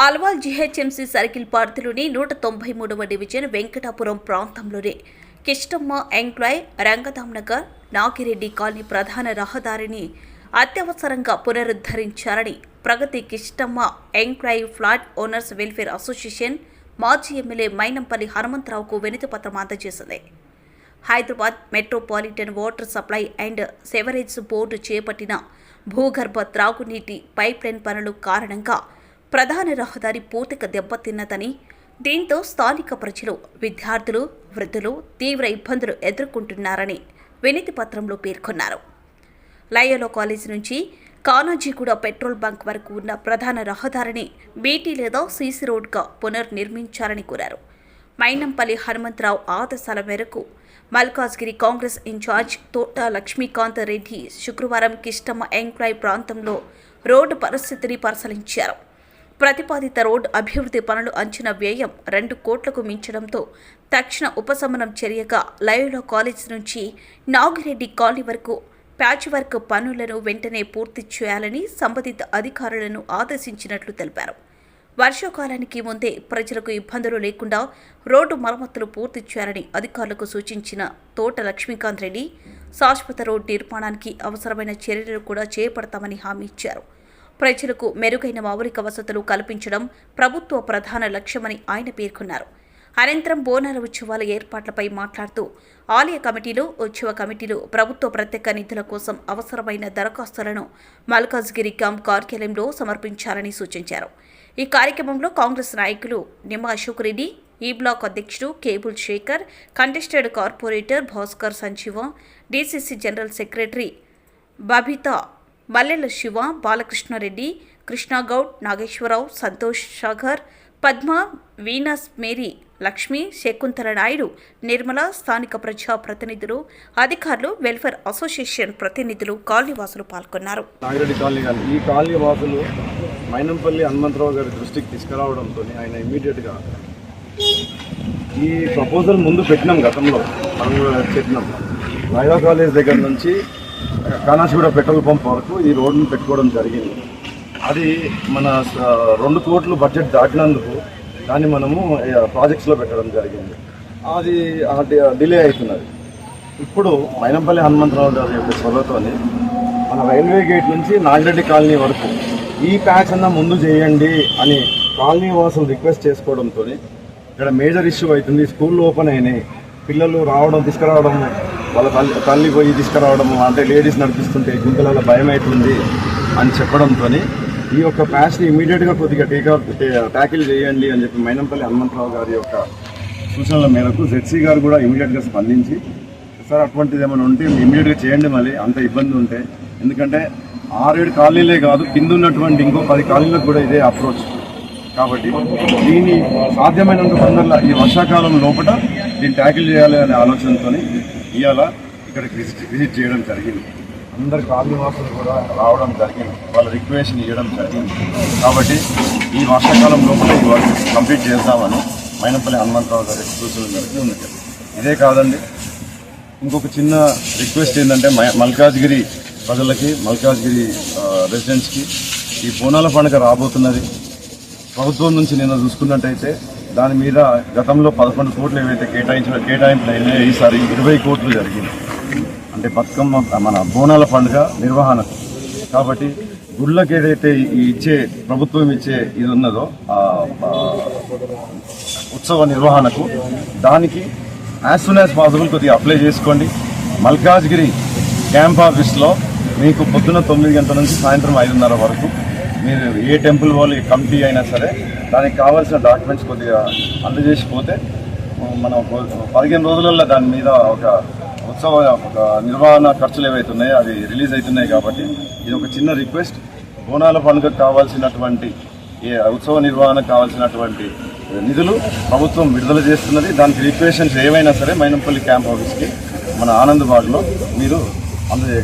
Alwal GHMC circle పరిధిలోని 193వ division Venkatapuram ప్రాంతంలోని Kishtamma enclave Rangadamnagar Nagireddy colony ప్రధాన రహదారిని అత్యవసరంగా పునరుద్ధరించాలని Pragathi Kishtamma enclave flat owners welfare association మాజీ ఎమ్మెల్యే మైనంపల్లి హనుమంతరావుకు వినతిపత్రం అందజేసింది. Hyderabad metropolitan water supply and sewerage board చేపట్టిన భూగర్భ త్రాగునీటి పైప్లైన్ పనుల కారణంగా ప్రధాన రహదారి పూర్తిగా దెబ్బతిన్నదని, దీంతో స్థానిక ప్రజలు, విద్యార్థులు, వృద్ధులు తీవ్ర ఇబ్బందులు ఎదుర్కొంటున్నారని వినతి పత్రంలో పేర్కొన్నారు. లయోలా కాలేజీ నుంచి కానాజీగూడ పెట్రోల్ బంక్ వరకు ఉన్న ప్రధాన రహదారిని బీటీ లేదా సీసీ రోడ్గా పునర్నిర్మించాలని కోరారు. మైనంపల్లి హనుమంతరావు ఆదేశాల మేరకు మల్కాజ్గిరి కాంగ్రెస్ ఇన్ఛార్జ్ తోట లక్ష్మీకాంత్ రెడ్డి శుక్రవారం కిష్టమ్మ ఎంక్లాయ్ ప్రాంతంలో రోడ్డు పరిస్థితిని పరిశీలించారు. ప్రతిపాదిత రోడ్డు అభివృద్ధి పనులు అంచనా వ్యయం 2 కోట్లకు మించడంతో తక్షణ ఉపశమనం చర్యగా లయోలా కాలేజ్ నుంచి నాగిరెడ్డి కాలనీ వరకు ప్యాచ్ వర్క్ పనులను వెంటనే పూర్తి చేయాలని సంబంధిత అధికారులను ఆదేశించినట్లు తెలిపారు. వర్షాకాలానికి ముందే ప్రజలకు ఇబ్బందులు లేకుండా రోడ్డు మరమ్మతులు పూర్తి చేయాలని అధికారులకు సూచించిన తోట లక్ష్మీకాంత్ రెడ్డి శాశ్వత రోడ్డు నిర్మాణానికి అవసరమైన చర్యలు కూడా చేపడతామని హామీ ఇచ్చారు. ప్రజలకు మెరుగైన మౌలిక వసతులు కల్పించడం ప్రభుత్వ ప్రధాన లక్ష్యమని ఆయన పేర్కొన్నారు. అనంతరం బోనాల ఉత్సవాల ఏర్పాట్లపై మాట్లాడుతూ ఆలయ కమిటీలు, ఉత్సవ కమిటీలు ప్రభుత్వ ప్రత్యేక నిధుల కోసం అవసరమైన దరఖాస్తులను మల్కాజ్గిరి క్యాంప్ కార్యాలయంలో సమర్పించాలని సూచించారు. ఈ కార్యక్రమంలో కాంగ్రెస్ నాయకులు నిమ్మ అశోక్ రెడ్డి, ఈ బ్లాక్ అధ్యక్షుడు cable Shekar, contested corporator Bhaskar Sanjeeva, DCC general secretary Babitha, Mallela Siva, Balakrishnareddy, Krishnagoud, Nageswararao, Santosh Sagar, Padma, Venus Mary, Lakshmi, Shakuntala Naidu, Nirmala, స్థానిక ప్రజా ప్రతినిధులు, అధికారులు, వెల్ఫేర్ అసోసియేషన్ ప్రతినిధులు, కాలనీవాసులు పాల్గొన్నారు. నాగిరెడ్డి కాలనీ ఈ కాలనీ వాసులు మైనంపల్లి హనుమంతరావు గారి దృష్టికి తీసుకురావడంతో ఆయన ఇమ్మీడియట్గా ఈ ప్రపోజల్ ముందు పెట్టినాం. గతంలో మనం చెప్పినాం లయోలా కాలేజ్ దగ్గర నుంచి కానాజీగూడ పెట్రోల్ పంప్ వరకు ఈ రోడ్డును పెట్టుకోవడం జరిగింది. అది మన 2 కోట్లు బడ్జెట్ దాటినందుకు దాన్ని మనము ప్రాజెక్ట్స్లో పెట్టడం జరిగింది. అది డిలే అవుతున్నది. ఇప్పుడు మైనంపల్లి హనుమంతరావు గారి యొక్క చొరవతో మన రైల్వే గేట్ నుంచి నాగిరెడ్డి కాలనీ వరకు ఈ ప్యాచ్ అన్న ముందు చేయండి అని కాలనీ వాసులు రిక్వెస్ట్ చేసుకోవడంతో ఇక్కడ మేజర్ ఇష్యూ అవుతుంది. స్కూళ్ళు ఓపెన్ అయినాయి, పిల్లలు తీసుకురావడం, వాళ్ళ తల్లి పోయి తీసుకురావడం, అంటే లేడీస్ నడిపిస్తుంటే గుంతలలో భయం అవుతుంది అని చెప్పడంతో ఈ యొక్క ప్యాచ్ని ఇమీడియట్గా కొద్దిగా ట్యాకిల్ చేయండి అని చెప్పి మైనంపల్లి హనుమంతరావు గారి యొక్క సూచనల మేరకు జెడ్సీ గారు కూడా ఇమీడియట్గా స్పందించి, సార్ అటువంటిది ఏమైనా ఉంటే ఇమీడియట్గా చేయండి, మళ్ళీ అంత ఇబ్బంది ఉంటే, ఎందుకంటే 6-7 కాలనీలే కాదు కింద ఉన్నటువంటి ఇంకో 10 కాలనీలకు కూడా ఇదే అప్రోచ్. కాబట్టి దీన్ని సాధ్యమైనంత తొందరగా ఈ వర్షాకాలం లోపల దీన్ని ట్యాకిల్ చేయాలి అనే ఆలోచనతో ఇవాళ ఇక్కడికి విజిట్ చేయడం జరిగింది. అందరు కాలనీ వాసులు కూడా రావడం జరిగింది, వాళ్ళ రిక్వెస్ట్ ఇవ్వడం జరిగింది. కాబట్టి ఈ వర్షాకాలం లోపల ఈ వర్క్ కంప్లీట్ చేద్దామని మైనంపల్లి హనుమంతరావు గారి సూచనలు మేరకు ఉంది. ఇదే కాదండి, ఇంకొక చిన్న రిక్వెస్ట్ ఏంటంటే మల్కాజ్గిరి ప్రజలకి, మల్కాజ్గిరి రెసిడెంట్స్కి ఈ బోనాల పండుగ రాబోతున్నది. ప్రభుత్వం నుంచి నిన్న చూసుకున్నట్టయితే దాని మీద గతంలో 11 కోట్లు ఏవైతే కేటాయింపులు అయినాయో ఈసారి 20 కోట్లు జరిగింది. అంటే బతుకమ్మ మన బోనాల పండుగ నిర్వహణకు. కాబట్టి గుళ్ళకి ఏదైతే ప్రభుత్వం ఇచ్చే ఇది ఉన్నదో ఉత్సవ నిర్వహణకు, దానికి యాజ్ సూన్ యాజ్ పాసిబుల్ కొద్దిగా అప్లై చేసుకోండి. మల్కాజ్గిరి క్యాంప్ ఆఫీస్లో మీకు పొద్దున్న 9 గంటల నుంచి సాయంత్రం 5:30 వరకు మీరు ఏ టెంపుల్ వాళ్ళు కమిటీ అయినా సరే దానికి కావాల్సిన డాక్యుమెంట్స్ కొద్దిగా అందజేసిపోతే మనం 15 రోజులలో దాని మీద ఒక నిర్వహణ ఖర్చులు ఏవైతే ఉన్నాయో అవి రిలీజ్ అవుతున్నాయి. కాబట్టి ఇది ఒక చిన్న రిక్వెస్ట్. బోనాల పండుగకు కావాల్సినటువంటి ఉత్సవ నిర్వహణకు కావాల్సినటువంటి నిధులు ప్రభుత్వం విడుదల చేస్తున్నది. దానికి రిక్వెషన్స్ ఏవైనా సరే మైనంపల్లి క్యాంప్ ఆఫీస్కి మన ఆనంద్ బాగ్లో మీరు అందజేయాలి.